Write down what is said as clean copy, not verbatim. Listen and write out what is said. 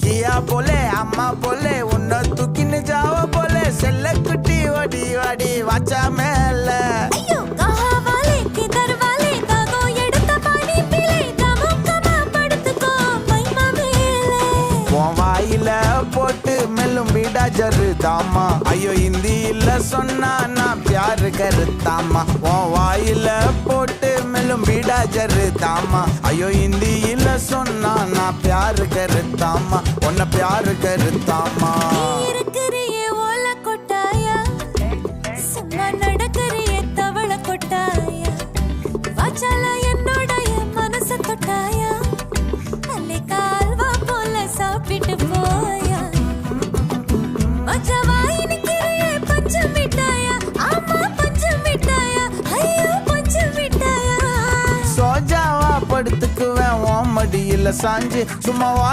किया बोले अम्मा बोले उन्ना तू किन जाओ बोले सेल्ले कुटी वडी वडी वाचा मेल अय्यो कहा वाले किधर वाले दादो எடுத்த பாடி பிளே தமுக்கமா படுத்துக்கோ மைமா மேலே உன் வாயில போட்டு மெல்லும் வீடா ஜருதாமா ஐயோ ஹிந்தியில சொன்னா நான் प्यार करतामा உன் வாயில போட்டு மெல்லும் வீடா ஜருதாமா ஐயோ ஹிந்தியில சொன்னா நான் प्यार करतामा உன்னை प्यार करतामा இருக்கறியே ஓல கொட்டாயா சும்மா நடக்கறியே தவள கொட்டாயா வாச்சால என்னோட மனச தொட்டாயா அலே கால்வா போல சாப்பிட்டு போயா மச்சவாய் நிக்கிறியே பஞ்சு மிட்டாயா ஆமா பஞ்சு மிட்டாயா ஐயோ பஞ்சு மிட்டாயா சோஜாவா படுத்துக்குவேன் உன் மடியில சாஞ்சு சும்மா